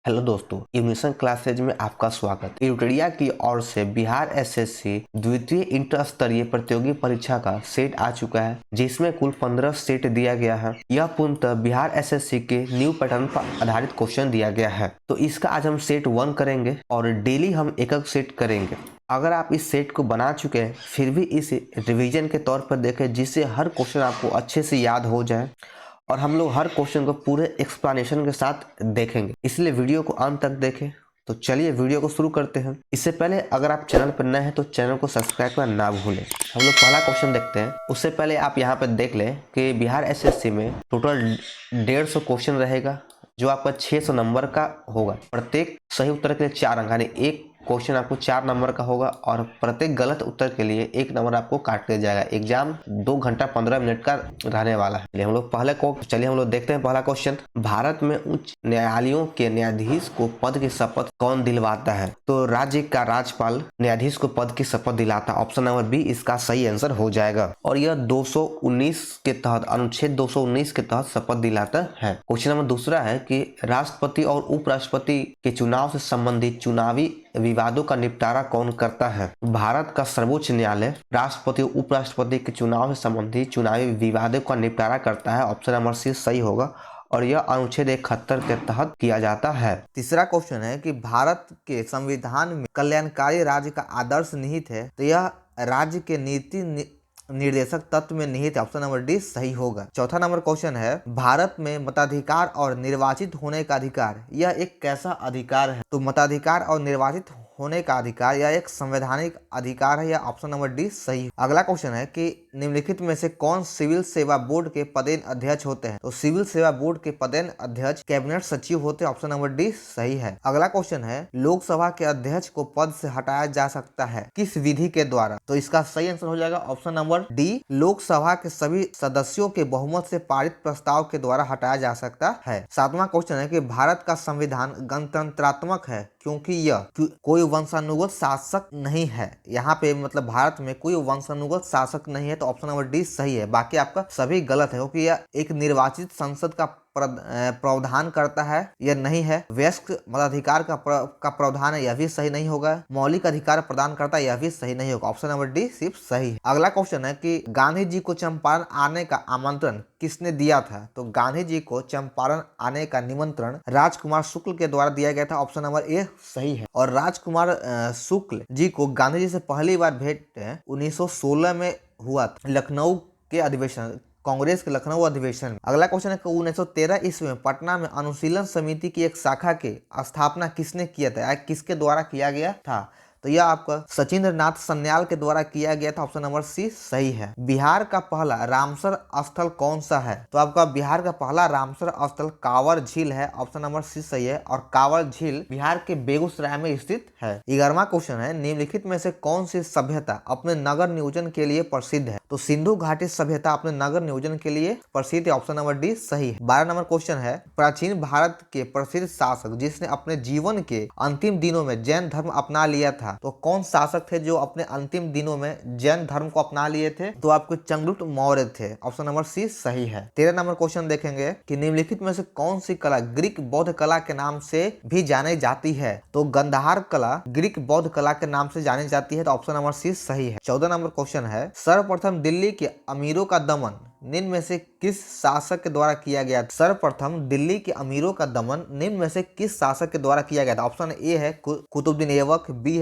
Hello दोस्तों, ignition classes में आपका स्वागत। इरुटरिया की ओर से बिहार एसएससी द्वितीय इंटर स्तरीय प्रतियोगी परीक्षा का सेट आ चुका है, जिसमें कुल 15 सेट दिया गया है। यह पूर्णतः बिहार एसएससी के न्यू पैटर्न पर आधारित क्वेश्चन दिया गया है। तो इसका आज हम सेट 1 करेंगे और डेली हम एक सेट करेंगे। अगर आप इस सेट को बना चुके हैं फिर भी इस रिवीजन के तौर पर देखें, जिससे हर क्वेश्चन आपको अच्छे से याद हो जाए और हम लोग हर क्वेश्चन को पूरे एक्सप्लेनेशन के साथ देखेंगे, इसलिए वीडियो को अंत तक देखें। तो चलिए वीडियो को शुरू करते हैं। इससे पहले अगर आप चैनल पर नए हैं तो चैनल को सब्सक्राइब करना ना भूलें। हम लोग पहला क्वेश्चन देखते हैं। उससे पहले आप यहाँ पर देख लें कि बिहार एसएससी में टोटल 150 क्वेश्चन रहेगा, जो आपका 600 नंबर का होगा। प्रत्येक सही उत्तर के लिए 4 अंक, यानी एक क्वेश्चन आपको 4 नंबर का होगा और प्रत्येक गलत उत्तर के लिए 1 नंबर आपको काट दिया जाएगा। एग्जाम 2 घंटा 15 मिनट का रहने वाला है। चलिए हम लोग देखते हैं पहला क्वेश्चन। भारत में उच्च न्यायालयों के न्यायाधीश को पद की शपथ कौन दिलवाता है? तो राज्य का राज्यपाल न्यायाधीश को पद की शपथ दिलाता। ऑप्शन नंबर बी इसका सही आंसर हो जाएगा और यह 219 के तहत, अनुच्छेद 219 के तहत शपथ दिलाता है। क्वेश्चन नंबर दूसरा है कि राष्ट्रपति और उपराष्ट्रपति के चुनाव से संबंधित चुनावी विवादों का निपटारा कौन करता है? भारत का सर्वोच्च न्यायालय राष्ट्रपति और उपराष्ट्रपति के चुनाव से संबंधित चुनावी विवादों का निपटारा करता है। ऑप्शन नंबर सी सही होगा और यह अनुच्छेद 71 के तहत किया जाता है। तीसरा क्वेश्चन है कि भारत के संविधान में कल्याणकारी राज्य का आदर्श निहित है, तो यह राज्य के नीति निर्देशक तत्व में निहित है। ऑप्शन नंबर डी सही होगा। चौथा नंबर क्वेश्चन है, भारत में मताधिकार और निर्वाचित होने का अधिकार यह एक कैसा अधिकार है? तो मताधिकार और निर्वाचित होने का अधिकार यह एक संवैधानिक अधिकार है। या ऑप्शन नंबर डी सही। अगला क्वेश्चन है कि निम्नलिखित में से कौन सिविल सेवा बोर्ड के पदेन अध्यक्ष होते हैं? तो सिविल सेवा बोर्ड के पदेन अध्यक्ष कैबिनेट सचिव होते हैं। ऑप्शन नंबर डी सही है। अगला क्वेश्चन है, लोकसभा के अध्यक्ष को पद से हटाया जा सकता है किस विधि के द्वारा? तो इसका सही आंसर हो जाएगा ऑप्शन नंबर डी, लोकसभा के सभी सदस्यों के बहुमत से पारित प्रस्ताव के द्वारा हटाया जा सकता है। सातवां क्वेश्चन है कि भारत का संविधान गणतंत्रात्मक है क्योंकि यह कोई वंशानुगत शासक नहीं है। यहाँ पे मतलब भारत में कोई वंशानुगत शासक नहीं है, तो ऑप्शन नंबर डी सही है। बाकी आपका सभी गलत है क्योंकि यह एक निर्वाचित संसद का प्रावधान करता है, यह नहीं है। वयस्क मताधिकार का प्रावधान है, यह भी सही नहीं होगा। मौलिक अधिकार प्रदान करता है, यह भी सही नहीं होगा। ऑप्शन नंबर डी सिर्फ सही है। अगला क्वेश्चन है कि गांधी जी को चंपारण आने का आमंत्रण किसने दिया था? तो गांधी जी को चंपारण आने का निमंत्रण राजकुमार शुक्ल के द्वारा दिया गया था। ऑप्शन नंबर ए सही है। और राजकुमार शुक्ल जी को गांधी जी से पहली बार भेंट 1916 में हुआ था, लखनऊ के अधिवेशन, कांग्रेस के लखनऊ अधिवेशन में। अगला क्वेश्चन है कि 1913 ईस्वी में पटना में अनुशीलन समिति की एक शाखा की स्थापना किसने किया था? किसके द्वारा किया गया था? तो यह आपका सचिंद्र नाथ सन्याल के द्वारा किया गया था। ऑप्शन नंबर सी सही है। बिहार का पहला रामसर स्थल कौन सा है? तो आपका बिहार का पहला रामसर स्थल कांवर झील है। ऑप्शन नंबर सी सही है और कांवर झील बिहार के बेगूसराय में स्थित है। 11वां क्वेश्चन है, निम्नलिखित में से कौन सी सभ्यता अपने नगर नियोजन के लिए प्रसिद्ध है? तो सिंधु घाटी सभ्यता अपने नगर नियोजन के लिए प्रसिद्ध है। ऑप्शन नंबर डी सही है। 12 नंबर क्वेश्चन है, प्राचीन भारत के प्रसिद्ध शासक जिसने अपने जीवन के अंतिम दिनों में जैन धर्म अपना लिया था, तो कौन शासक थे जो अपने अंतिम दिनों में जैन धर्म को अपना लिए थे? तो आपको चंद्रगुप्त मौर्य थे। ऑप्शन नंबर सी सही है। 13 नंबर क्वेश्चन देखेंगे कि निम्नलिखित में से कौन सी कला ग्रीक बौद्ध कला के नाम से भी जानी जाती है? तो गंधार कला ग्रीक बौद्ध कला के नाम से जानी जाती है। तो ऑप्शन नंबर सी सही है। 14 नंबर क्वेश्चन है, सर्वप्रथम दिल्ली के अमीरों का दमन निम्न में से किस शासक के द्वारा किया गया? सर्वप्रथम दिल्ली के अमीरों का दमन निम्न में से किस शासक के द्वारा किया गया था? ऑप्शन ए है कुतुबुद्दीन ऐबक, बी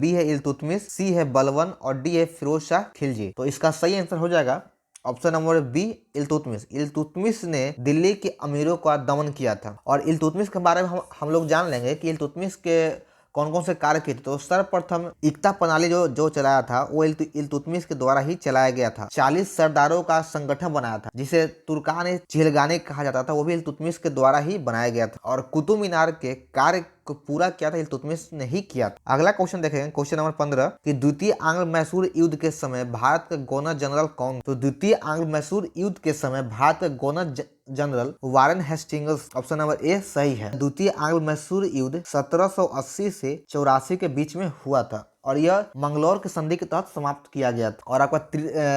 है इल्तुतमिश, सी है बलबन और डी है फिरोज शाह खिलजी। तो इसका सही आंसर हो जाएगा option number B Iltutmish. Iltutmish ने दिल्ली के अमीरों का दमन किया था। और इल्तुतमिश के बारे में हम लोग जान लेंगे कि इल्तुतमिश के कौन कौन से कार्य किए थे। तो सर्वप्रथम इक्ता प्रणाली जो चलाया था वो इल्तुतमिश के द्वारा ही चलाया गया था। 40 सरदारों का संगठन बनाया था जिसे तुर्कान चिलगानी कहा जाता था, वो भी इल्तुतमिश के द्वारा ही बनाया गया था। और कुतुब मीनार के कार्य को पूरा किया था इल्तुतमिश ने ही किया था। अगला क्वेश्चन देखेंगे, क्वेश्चन नंबर 15 कि द्वितीय आंग्ल मैसूर युद्ध के समय भारत का गवर्नर जनरल कौन? तो द्वितीय आंग्ल मैसूर युद्ध के समय भारत का governor general Warren Hastings. Option number A सही है। द्वितीय आंग्ल मैसूर युद्ध 1780 से 84 के बीच में हुआ था और यह मंगलौर की संधि के तहत समाप्त किया गया था। और आपका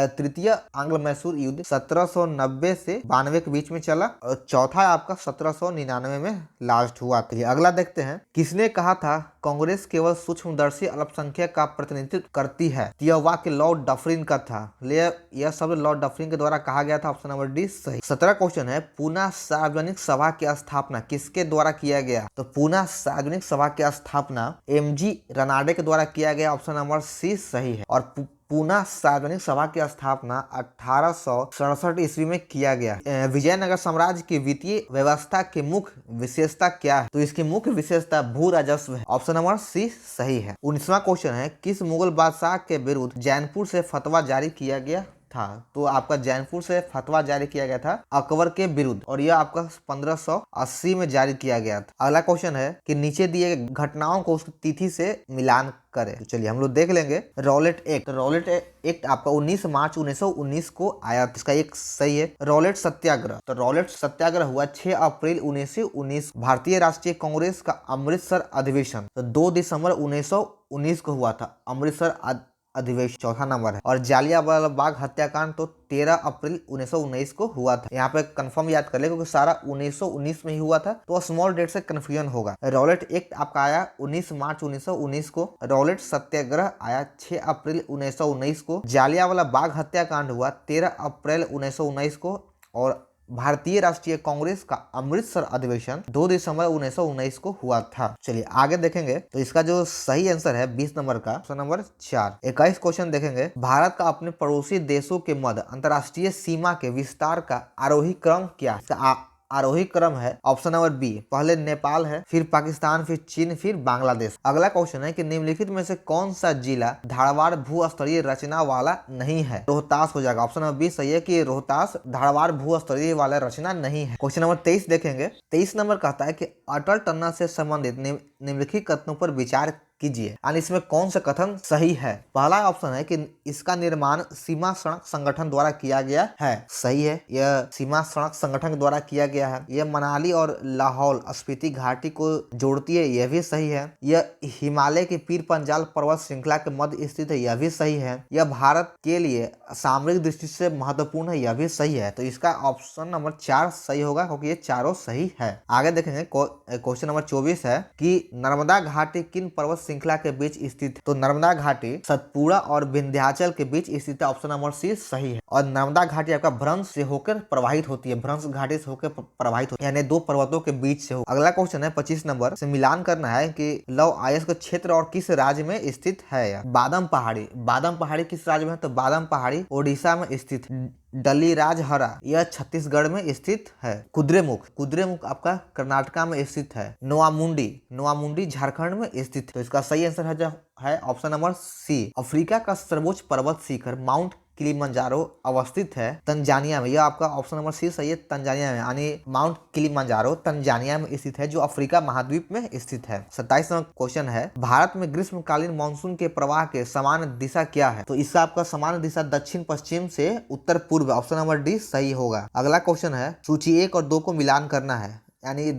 तृतीय आंग्ल मैसूर युद्ध 1790 से 92 के बीच में चला और चौथा आपका 1799 में लास्ट हुआ था। अगला देखते हैं, किसने कहा था कांग्रेस केवल सूक्ष्मदर्शी अल्पसंख्यक का प्रतिनिधित्व करती है? यह वाक्य लॉर्ड डफरिन का था। यह शब्द लॉर्ड डफरिन के द्वारा कहा गया था। ऑप्शन नंबर डी सही। 17 क्वेश्चन है, पूना सार्वजनिक सभा की स्थापना किसके द्वारा किया गया? तो पूना सार्वजनिक सभा की स्थापना एमजी रनाडे के द्वारा किया गया। ऑप्शन नंबर सी सही है। और पूना सार्वजनिक सभा की स्थापना 1867 ईस्वी में किया गया। विजयनगर साम्राज्य की वित्तीय व्यवस्था की मुख्य विशेषता क्या है? तो इसकी मुख्य विशेषता भू राजस्व है। ऑप्शन नंबर सी सही है। 19वां क्वेश्चन है, किस मुगल बादशाह के विरुद्ध जैनपुर से फतवा जारी किया गया था? तो आपका जैनपुर से फतवा जारी किया गया था अकबर के विरुद्ध और यह आपका 1580 में जारी किया गया था। अगला क्वेश्चन है कि नीचे दिए घटनाओं को उसकी तिथि से मिलान करें। तो चलिए हम लोग देख लेंगे। रॉलेट एक्ट, रॉलेट एक्ट आपका 19 मार्च 1919 को आया था। इसका एक सही है। रॉलेट सत्याग्रह, तो रॉलेट सत्याग्रह हुआ 6 अप्रैल 1919। भारतीय राष्ट्रीय कांग्रेस का अमृतसर अधिवेशन तो 2 दिसंबर 1919 को हुआ था। अमृतसर अधिवेशन चौथा नंबर है। और जालियांवाला बाग हत्याकांड तो 13 अप्रैल 1919 को हुआ था। यहाँ पे कंफर्म याद कर ले क्योंकि सारा 1919 में ही हुआ था तो स्मॉल डेट से कंफ्यूजन होगा। रॉलेट एक्ट आपका आया 19 मार्च 1919 को। रॉलेट सत्याग्रह आया 6 अप्रैल 1919 को। जालियांवाला बाग हत्याकांड हुआ 13 अप्रैल 1919 को। और भारतीय राष्ट्रीय कांग्रेस का अमृतसर अधिवेशन 2 दिसंबर 1919 को हुआ था। चलिए आगे देखेंगे तो इसका जो सही आंसर है 20 नंबर का ऑप्शन नंबर 4। 21 क्वेश्चन देखेंगे, भारत का अपने पड़ोसी देशों के मध्य अंतर्राष्ट्रीय सीमा के विस्तार का आरोही क्रम क्या है? आरोही क्रम है ऑप्शन नंबर बी, पहले नेपाल है, फिर पाकिस्तान, फिर चीन, फिर बांग्लादेश। अगला क्वेश्चन है कि निम्नलिखित में से कौन सा जिला धारवाड़ भू-स्तरीय रचना वाला नहीं है? रोहतास हो जाएगा। ऑप्शन नंबर बी सही है कि रोहतास धारवाड़ भू-स्तरीय वाला रचना नहीं है। क्वेश्चन नंबर 23 देखेंगे। 23 नंबर कहता है कि अटल टनल से संबंधित निम्नलिखित कथनों पर विचार कीजिए, यानी इसमें कौन सा कथन सही है? पहला ऑप्शन है कि इसका निर्माण सीमा सड़क संगठन द्वारा किया गया है। सही है, यह सीमा सड़क संगठन द्वारा किया गया है। यह मनाली और लाहौल स्पीति घाटी को जोड़ती है, यह भी सही है। यह हिमालय की पीर पंजाल पर्वत श्रृंखला के मध्य स्थित है, यह भी सही है। यह भारत के लिए सामरिक दृष्टि से महत्वपूर्ण है, यह भी सही है। तो इसका ऑप्शन नंबर 4 सही होगा क्योंकि ये चारों सही है। आगे देखेंगे क्वेश्चन नंबर 24 है कि नर्मदा घाटी किन पर्वत श्रृंखला के बीच स्थित है? तो नर्मदा घाटी सतपुड़ा और विंध्याचल के बीच स्थित है। ऑप्शन नंबर सी सही है। और नर्मदा घाटी आपका भ्रंश से होकर प्रवाहित होती है, भ्रंश घाटी से होकर प्रवाहित होती है, यानी 2 पर्वतों के बीच से हो। अगला क्वेश्चन है 25 नंबर से मिलान करना है कि लव आयस का क्षेत्र और किस राज्य में स्थित है? बादाम पहाड़ी, बादाम पहाड़ी किस राज्य में है? तो बादाम पहाड़ी ओडिशा में स्थित। डलीराजहरा यह छत्तीसगढ़ में स्थित है। कुद्रेमुख, कुद्रेमुख आपका कर्नाटका में स्थित है। नोआमुंडी, नोआमुंडी झारखंड में स्थित है। तो इसका सही आंसर है ऑप्शन नंबर सी। अफ्रीका का सर्वोच्च पर्वत शिखर माउंट किलिमंजारो अवस्थित है तंजानिया में। यह आपका ऑप्शन नंबर सी सही है, तंजानिया में, यानी माउंट किलिमंजारो तंजानिया में स्थित है जो अफ्रीका महाद्वीप में स्थित है। 27 नंबर क्वेश्चन है, भारत में ग्रीष्मकालीन मानसून के प्रवाह के समान दिशा क्या है? तो इसका आपका समान दिशा दक्षिण पश्चिम से उत्तर पूर्व। ऑप्शन नंबर डी सही होगा। अगला क्वेश्चन है, सूची 1 और 2 को मिलान करना है, यानी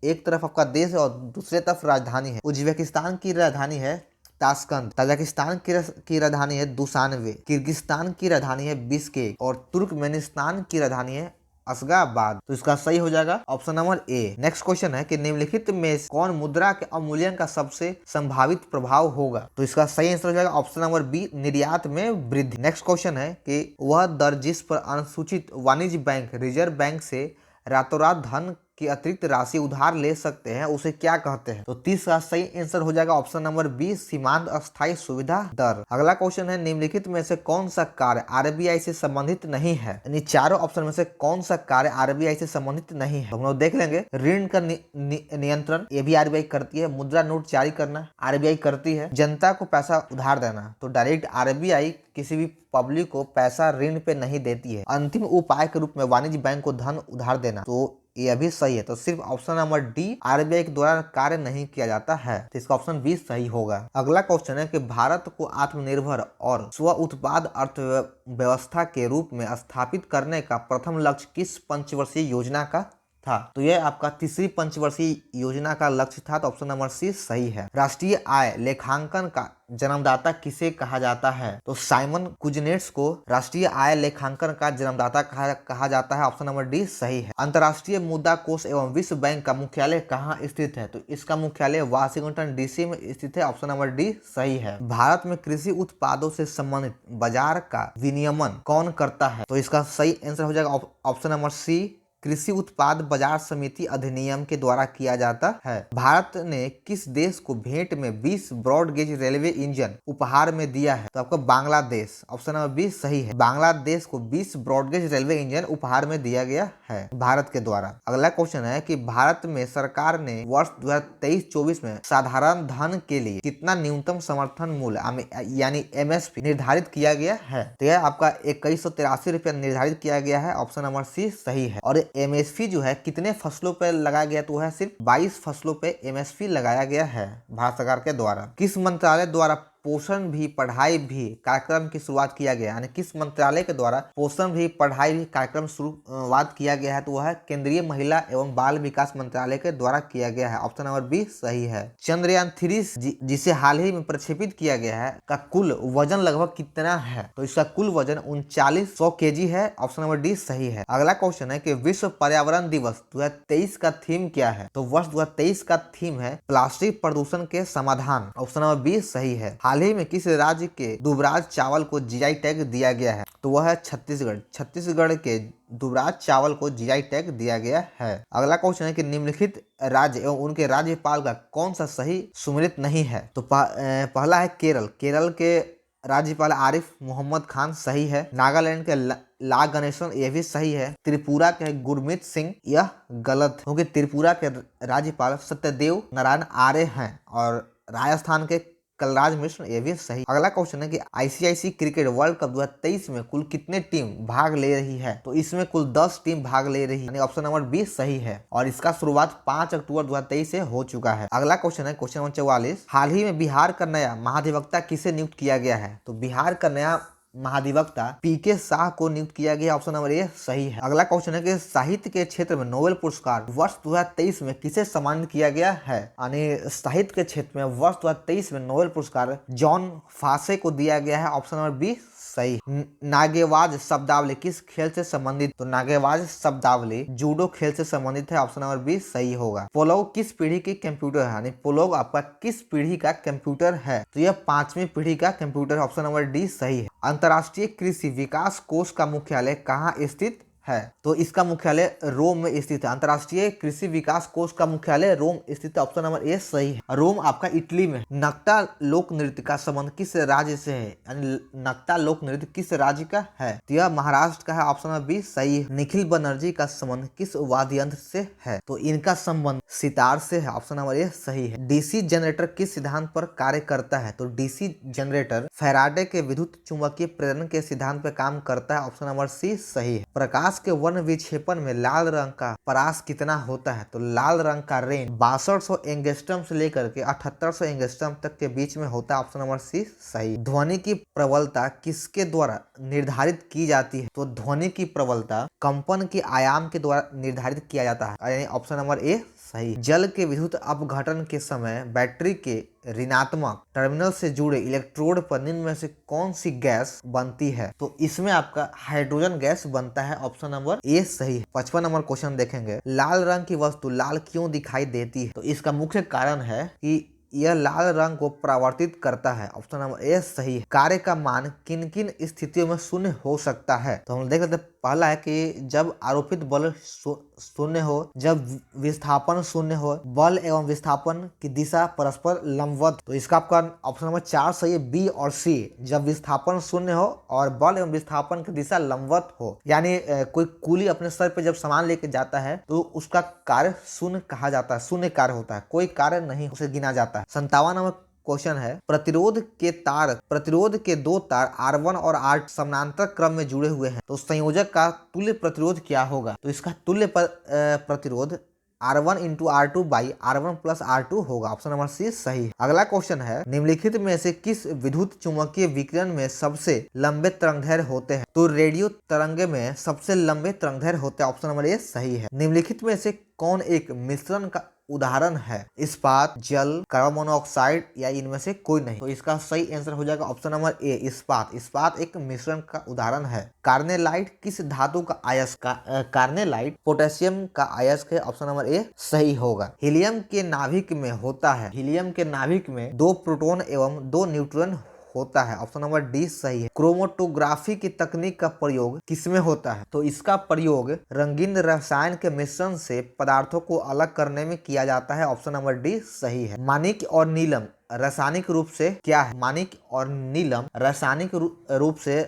एक तरफ आपका देश है और दूसरे तरफ राजधानी है। उज्बेकिस्तान की राजधानी है ताशकंद, ताजिकिस्तान की राजधानी है दुशानबे, किर्गिस्तान की राजधानी है बिश्केक और तुर्कमेनिस्तान की राजधानी है अशगाबाद। तो इसका सही हो जाएगा option number A. Next question है कि निम्नलिखित में कौन मुद्रा के अवमूल्यन का सबसे संभावित प्रभाव होगा? तो इसका सही आंसर हो जाएगा ऑप्शन नंबर बी, निर्यात में वृद्धि। नेक्स्ट क्वेश्चन है कि वह दर जिस पर अनुसूचित वाणिज्य बैंक रिजर्व बैंक से रातों रात धन की अतिरिक्त राशि उधार ले सकते हैं उसे क्या कहते हैं? तो 30 का सही आंसर हो जाएगा ऑप्शन नंबर बी, सीमांत अस्थायी सुविधा दर। अगला क्वेश्चन है, निम्नलिखित में से कौन सा कार्य आरबीआई से संबंधित नहीं है? यानी चारों ऑप्शन में से कौन सा कार्य आरबीआई से संबंधित नहीं है? तो हम लोग देख लेंगे। ऋण का नियंत्रण ये भी आरबीआई करती है। मुद्रा नोट जारी करना आरबीआई करती है। जनता को पैसा उधार देना तो डायरेक्ट आरबीआई किसी भी पब्लिक को पैसा ऋण पे नहीं देती है। अंतिम उपाय के रूप में वाणिज्य बैंक को धन उधार देना तो यह भी सही है। तो सिर्फ ऑप्शन नंबर डी, आरबीआई के द्वारा कार्य नहीं किया जाता है, तो इसका ऑप्शन बी सही होगा। अगला क्वेश्चन है कि भारत को आत्मनिर्भर और स्व उत्पाद अर्थव्यवस्था के रूप में स्थापित करने का प्रथम लक्ष्य किस पंचवर्षीय योजना का था। तो यह आपका तीसरी पंचवर्षीय योजना का लक्ष्य था। तो ऑप्शन नंबर सी सही है। राष्ट्रीय आय लेखांकन का जन्मदाता किसे कहा जाता है? तो साइमन कुजनेट्स को राष्ट्रीय आय लेखांकन का जन्मदाता कहा जाता है। ऑप्शन नंबर डी सही है। अंतर्राष्ट्रीय मुद्रा कोष एवं विश्व बैंक का मुख्यालय कहाँ स्थित है? तो इसका मुख्यालय वाशिंगटन डीसी में स्थित है। ऑप्शन नंबर डी सही है। भारत में कृषि उत्पादों से संबंधित बाजार का विनियमन कौन करता है? तो इसका सही आंसर हो जाएगा ऑप्शन नंबर सी, कृषि उत्पाद बाजार समिति अधिनियम के द्वारा किया जाता है। भारत ने किस देश को भेंट में 20 ब्रॉडगेज रेलवे इंजन उपहार में दिया है? तो आपको बांग्लादेश, ऑप्शन नंबर बी सही है। बांग्लादेश को 20 ब्रॉडगेज रेलवे इंजन उपहार में दिया गया है भारत के द्वारा। अगला क्वेश्चन है कि भारत में सरकार ने वर्ष 2023-24 में साधारण धन के लिए कितना न्यूनतम समर्थन मूल्य यानी MSP निर्धारित किया गया है? तो यह आपका 2183 रुपया निर्धारित किया गया है। ऑप्शन नंबर सी सही है। और MSP जो है कितने फसलों पे लगाया गया? तो है सिर्फ 22 फसलों पे MSP लगाया गया है भारत सरकार के द्वारा। किस मंत्रालय द्वारा पोषण भी पढ़ाई भी कार्यक्रम की शुरुआत किया गया? यानी किस मंत्रालय के द्वारा पोषण भी पढ़ाई भी कार्यक्रम शुरुआत किया गया है? तो वह है केंद्रीय महिला एवं बाल विकास मंत्रालय के द्वारा किया गया है। ऑप्शन नंबर बी सही है। चंद्रयान 3 जिसे हाल ही में प्रक्षेपित किया गया है का कुल वजन लगभग कितना है? तो इसका कुल वजन 3900 kg है। ऑप्शन नंबर डी सही है। अगला क्वेश्चन है कि विश्व पर्यावरण दिवस 2023 का थीम क्या है? तो वर्ष 2023 का थीम है प्लास्टिक प्रदूषण के समाधान। ऑप्शन नंबर बी सही है। हाल ही में किस राज्य के दुबराज चावल को GI टैग दिया गया है? तो वह है छत्तीसगढ़। छत्तीसगढ़ के दुबराज चावल को GI टैग दिया गया है। अगला क्वेश्चन है कि निम्नलिखित राज्य एवं उनके राज्यपाल का कौन सा सही सुमेलित नहीं है? तो पहला है केरल। केरल के राज्यपाल आरिफ मोहम्मद खान सही है। नागालैंड के ला गणेशन ये भी सही है। त्रिपुरा के गुरमीत सिंह यह गलत, क्योंकि त्रिपुरा के राज्यपाल सत्यदेव नारायण आर्य हैं। और राजस्थान के कलराज मिश्र ये भी सही। अगला क्वेश्चन है कि ICIC क्रिकेट वर्ल्ड कप 2023 में कुल कितने टीम भाग ले रही है? तो इसमें कुल 10 टीम भाग ले रही है, यानी ऑप्शन नंबर बी सही है। और इसका शुरुआत 5 अक्टूबर 2023 से हो चुका है। अगला क्वेश्चन है क्वेश्चन नंबर 44, हाल ही में बिहार का नया महाधिवक्ता किसे नियुक्त किया गया है? तो बिहार का नया महाधिवक्ता PK शाह को नियुक्त किया गया। ऑप्शन नंबर ए सही है। अगला क्वेश्चन है कि साहित्य के क्षेत्र में नोबेल पुरस्कार वर्ष 2023 में किसे सम्मानित किया गया है? यानी साहित्य के क्षेत्र में वर्ष 2023 में नोबेल पुरस्कार जॉन फासे को दिया गया है। ऑप्शन नंबर बी सही। नागेबाज शब्दावली किस खेल से संबंधित? तो नागेबाज शब्दावली जूडो खेल से संबंधित है। ऑप्शन नंबर बी सही होगा। पोलोग किस पीढ़ी की कंप्यूटर है? यानी पोलोग आपका किस पीढ़ी का कंप्यूटर है? तो यह 5वीं पीढ़ी का कंप्यूटर। ऑप्शन नंबर डी सही है। अंतर्राष्ट्रीय कृषि विकास कोष का मुख्यालय कहाँ स्थित है? तो इसका मुख्यालय रोम में स्थित है। अंतर्राष्ट्रीय कृषि विकास कोष का मुख्यालय रोम स्थित है। ऑप्शन नंबर ए सही है। रोम आपका इटली में। नक्ता लोक नृत्य का संबंध किस राज्य से है? यानी नक्ता लोक नृत्य किस राज्य का है? तो यह महाराष्ट्र का है। ऑप्शन नंबर बी सही है। निखिल बनर्जी का संबंध किस वाद्य यंत्र से है? तो इनका संबंध सितार से है। ऑप्शन नंबर ए सही है। DC जनरेटर किस सिद्धांत पर कार्य करता है? तो DC जनरेटर फैराडे के विद्युत चुंबकीय प्रेरण के सिद्धांत पर काम करता है। ऑप्शन नंबर सी सही है। प्रकाश के वर्ण विक्षेपण में लाल रंग का परास कितना होता है? तो लाल रंग का रेंज 6200 एंगस्ट्रम से लेकर के 7800 एंगस्ट्रम तक के बीच में होता है। ऑप्शन नंबर सी सही। ध्वनि की प्रबलता किसके द्वारा निर्धारित की जाती है? तो ध्वनि की प्रबलता कंपन के आयाम के द्वारा निर्धारित किया जाता है, यानी ऑप्शन नंबर ए सही। जल के विद्युत अपघटन के समय बैटरी के ऋणात्मक टर्मिनल से जुड़े इलेक्ट्रोड पर निम्न में से कौन सी गैस बनती है? तो इसमें आपका हाइड्रोजन गैस बनता है। ऑप्शन नंबर ए सही है। 55 नंबर क्वेश्चन देखेंगे, लाल रंग की वस्तु लाल क्यों दिखाई देती है? तो इसका मुख्य कारण है कि यह लाल रंग को परावर्तित करता है। ऑप्शन नंबर ए सही है। कार्य का मान किन किन स्थितियों में शून्य हो सकता है? तो हम देख लेते हैं। पहला है कि जब आरोपित बल शून्य हो, जब विस्थापन शून्य हो, बल एवं विस्थापन की दिशा परस्पर लंबवत। तो इसका आपका ऑप्शन नंबर 4 सही है, बी और सी। जब विस्थापन शून्य हो और बल एवं विस्थापन की दिशा लंबवत हो, यानी कोई कूली अपने सर पे जब सामान लेके जाता है तो उसका कार्य शून्य कहा जाता है, शून्य कार्य होता है, कोई कार्य नहीं उसे गिना जाता है। 57 नंबर क्वेश्चन है, प्रतिरोध के 2 तार R1 और R समानांतर क्रम में जुड़े हुए हैं, तो संयोजक का तुल्य प्रतिरोध क्या होगा? तो इसका तुल्य प्रतिरोध R1 into R2 by R1 plus R2 होगा। ऑप्शन नंबर सी सही है। अगला क्वेश्चन है निम्नलिखित में से किस विद्युत चुम्बकीय विकिरण में सबसे लंबे तरंगदैर्घ्य होते हैं? तो रेडियो तरंगे में सबसे लंबे तरंगदैर्घ्य होते हैं। ऑप्शन नंबर ए सही है। निम्नलिखित में से कौन एक मिश्रण का उदाहरण है? इस्पात, जल, कार्बन मोनोऑक्साइड या इनमें से कोई नहीं? तो इसका सही आंसर हो जाएगा ऑप्शन नंबर ए इस्पात। इस्पात एक मिश्रण का उदाहरण है। कार्नेलाइट किस धातु का अयस्क? कार्नेलाइट पोटेशियम का अयस्क है। ऑप्शन नंबर ए सही होगा। हीलियम के नाभिक में होता है, हीलियम के नाभिक में 2 प्रोटॉन एवं 2 न्यूट्रॉन होता है। ऑप्शन नंबर डी सही है। क्रोमेटोग्राफी की तकनीक का प्रयोग किसमें होता है? तो इसका प्रयोग रंगीन रसायन के मिश्रण से पदार्थों को अलग करने में किया जाता है। ऑप्शन नंबर डी सही है। माणिक और नीलम रासायनिक रूप से क्या है? माणिक और नीलम रासायनिक रूप से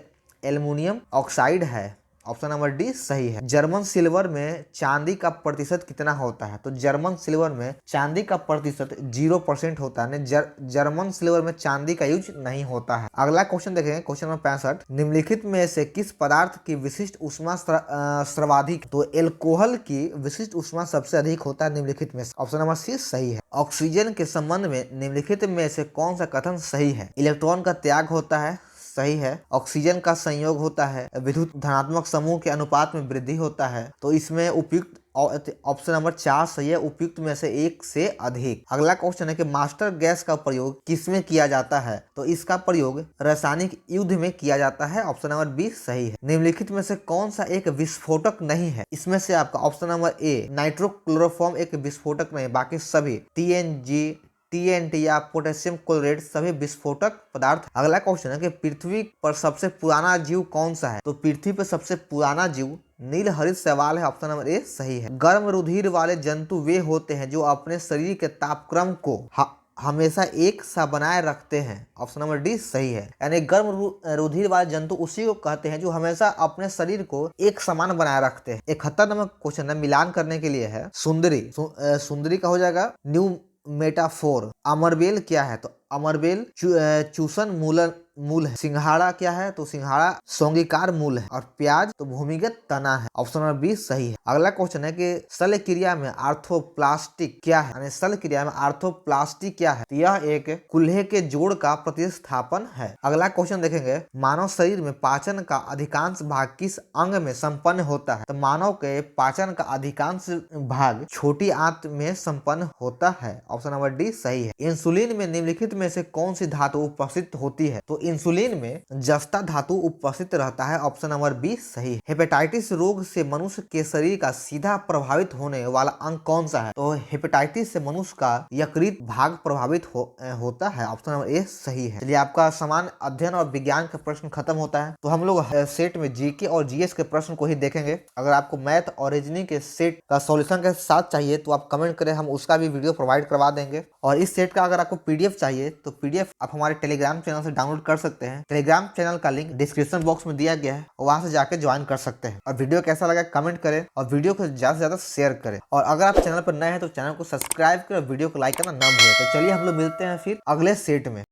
एल्युमिनियम ऑक्साइड है। ऑप्शन नंबर डी सही है। जर्मन सिल्वर में चांदी का प्रतिशत कितना होता है? तो जर्मन सिल्वर में चांदी का प्रतिशत 0% होता है। जर्मन सिल्वर में चांदी का यूज नहीं होता है। अगला क्वेश्चन देखेंगे, क्वेश्चन नंबर 65। निम्नलिखित में से किस पदार्थ की विशिष्ट ऊष्मा सर्वाधिक? तो एल्कोहल की विशिष्ट ऊष्मा सबसे अधिक होता है निम्नलिखित में से। ऑप्शन नंबर सी सही है। ऑक्सीजन के संबंध में निम्नलिखित में से कौन सा कथन सही है? इलेक्ट्रॉन का त्याग होता है, सही है। ऑक्सीजन का संयोग होता है, विद्युत धनात्मक समूह के अनुपात में वृद्धि होता है। तो इसमें उपयुक्त ऑप्शन नंबर 4 सही है, उपयुक्त में से एक से अधिक। अगला क्वेश्चन है कि मास्टर गैस का प्रयोग किसमें किया जाता है? तो इसका प्रयोग रासायनिक युद्ध में किया जाता है। ऑप्शन नंबर बी सही है। निम्नलिखित में से कौन सा एक विस्फोटक नहीं है? इसमें से आपका ऑप्शन नंबर ए नाइट्रोक्लोरोफॉर्म एक विस्फोटक नहीं, बाकी सभी TNT या पोटेशियम क्लोराइड सभी विस्फोटक पदार्थ। अगला क्वेश्चन है कि पृथ्वी पर सबसे पुराना जीव कौन सा है? तो पृथ्वी पर सबसे पुराना जीव नील हरित शैवाल है। ऑप्शन नंबर ए सही है। गर्म रुधिर वाले जंतु वे होते हैं जो अपने शरीर के तापक्रम को हमेशा एक सा बनाए रखते हैं। ऑप्शन नंबर डी सही है। यानी गर्म रुधिर वाले जंतु उसी को कहते हैं जो हमेशा अपने शरीर को एक समान बनाए रखते हैं। 71 नंबर क्वेश्चन है मिलान करने के लिए है। सुंदरी का हो जाएगा न्यू मेटाफोर। अमरबेल क्या है? तो अमरबेल चूषण मूल है। सिंघाड़ा क्या है? तो सिंघाड़ा सौंगिकार मूल है। और प्याज तो भूमिगत तना है। ऑप्शन नंबर बी सही है। अगला क्वेश्चन है कि शल्य क्रिया में आर्थोप्लास्टिक क्या है? यानी शल्य क्रिया में आर्थोप्लास्टिक क्या है? तो यह एक कुल्हे के जोड़ का प्रतिस्थापन है। अगला क्वेश्चन देखेंगे, मानव शरीर में पाचन का अधिकांश भाग किस अंग में संपन्न होता है? तो मानव के पाचन का अधिकांश भाग छोटी आंत में संपन्न होता है। ऑप्शन नंबर डी सही है। इंसुलिन में निम्नलिखित में से कौन सी धातु उपस्थित होती है? तो इंसुलिन में जस्ता धातु उपस्थित रहता है। ऑप्शन नंबर बी सही है। हेपेटाइटिस रोग से मनुष्य के शरीर का सीधा प्रभावित होने वाला अंग कौन सा है? तो हेपेटाइटिस से मनुष्य का यकृत भाग प्रभावित होता है। ऑप्शन नंबर ए सही है। चलिए आपका सामान्य अध्ययन और विज्ञान का प्रश्न खत्म होता है। तो हम लोग सेट में जीके और जीएस के प्रश्न को ही देखेंगे। अगर आपको मैथ और रीजनिंग के सेट का सॉल्यूशन के साथ चाहिए तो आप कमेंट करें, हम उसका भी वीडियो प्रोवाइड करवा देंगे। और इस सेट का अगर आपको पीडीएफ चाहिए तो पीडीएफ आप हमारे टेलीग्राम चैनल से डाउनलोड कर सकते हैं। टेलीग्राम चैनल का लिंक डिस्क्रिप्शन बॉक्स में दिया गया है, वहां से जाके ज्वाइन कर सकते हैं। और वीडियो कैसा लगा कमेंट करें और वीडियो को ज्यादा से ज्यादा शेयर करें। और अगर आप चैनल पर नए हैं तो चैनल को सब्सक्राइब करें और वीडियो को लाइक करना ना भूलें। तो चलिए हम लोग मिलते हैं फिर अगले सेट में।